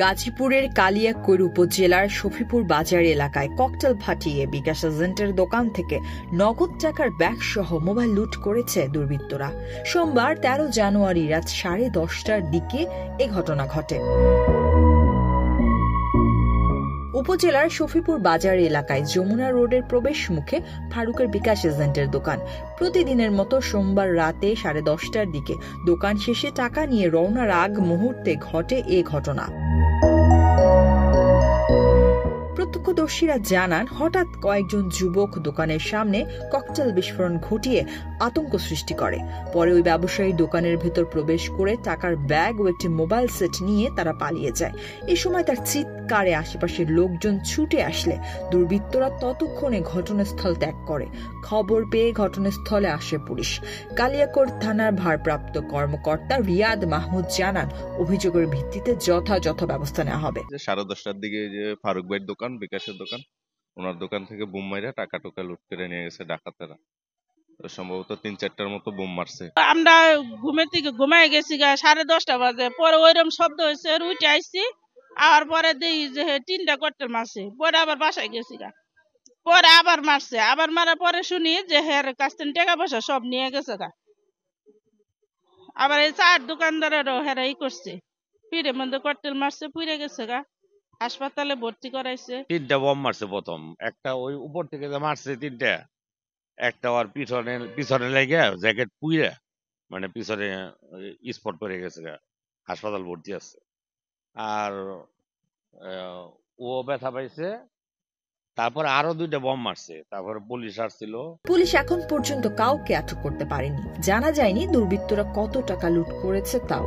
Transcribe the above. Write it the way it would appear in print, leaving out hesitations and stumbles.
গাজীপুরের কালিয়াকৈর উপজেলার শফিপুর বাজার এলাকায় ককটেল ফাটিয়ে বিকাশ এজেন্টের দোকান থেকে নগদ টাকার ব্যাগ সহ মোবাইল লুট করেছে দুর্বৃত্তরা। সোমবার ১৩ জানুয়ারি রাত 10:30টার দিকে এ ঘটনা ঘটে। উপজেলার শফিপুর বাজার এলাকায় যমুনা রোডের প্রবেশ মুখে ফারুকের বিকাশ এজেন্টের দোকান। প্রতিদিনের মতো সোমবার রাতে 10:30টার দিকে দোকান শেষে টাকা নিয়ে রওনার আগ মুহূর্তে ঘটে এ ঘটনা। প্রত্যক্ষদর্শীরা জানান, হঠাৎ কয়েকজন যুবক দোকানের সামনে ককটেল বিস্ফোরণ ঘটিয়ে আতঙ্ক সৃষ্টি করে। পরে ওই ব্যবসায়ী দোকানের ভেতর প্রবেশ করে টাকার ব্যাগ ও একটি মোবাইল সেট নিয়ে তারা পালিয়ে যায়। এ সময় তার চিৎকারে আশেপাশের লোকজন ছুটে আসলে দুর্বৃত্তরা ততক্ষণে ঘটনাস্থল ত্যাগ করে। খবর পেয়ে ঘটনাস্থলে আসে পুলিশ। কালিয়াকৈর থানার ভারপ্রাপ্ত কর্মকর্তা রিয়াদ মাহমুদ জানান, অভিযোগের ভিত্তিতে যথাযথ ব্যবস্থা নেওয়া হবে। 10:30টার দিকে যে ফারুক ভাইয়ের দোকান, বিকাশের দোকান, ওনার দোকান থেকে বোম মাইরা টাকা টুকা লুট করে নিয়ে গেছে ডাকাতেরা। সম্ভবত ৩-৪টার মতো বোম মারছে। আমরা ঘুমের থেকে ঘুমাই গেছি 10:30 বাজে। পরে ওইরকম শব্দ হয়েছে, উঠে আইসি, আর পরে দেখি যে 3টা ককটেল মারছে। পরে আবার বাসায় গেছি, পরে আবার মারছে। আবার মারার পরে শুনি যে হের কাছ থেকে টাকা পয়সা সব নিয়ে গেছে। আবার এই চার দোকানদারেরও হেরা করছে, পিঠের মধ্যে ককটেল মারছে, পুড়ে গেছে। হাসপাতালে ভর্তি করাইছে। 3টা বোম মারছে। প্রথম একটা ওই উপর থেকে যে মারছে 3টা, একটা ওর পিছনে লেগে জ্যাকেট পুইরা মানে পিছনে স্পট করে গেছে, হাসপাতাল ভর্তি আছে। আর ও ব্যথা পাইছে। তারপর আরো 2টা বোম মারছে। তারপর পুলিশ আসছিল। পুলিশ এখন পর্যন্ত কাউকে আটক করতে পারেনি। জানা যায়নি দুর্বৃত্তরা কত টাকা লুট করেছে তাও।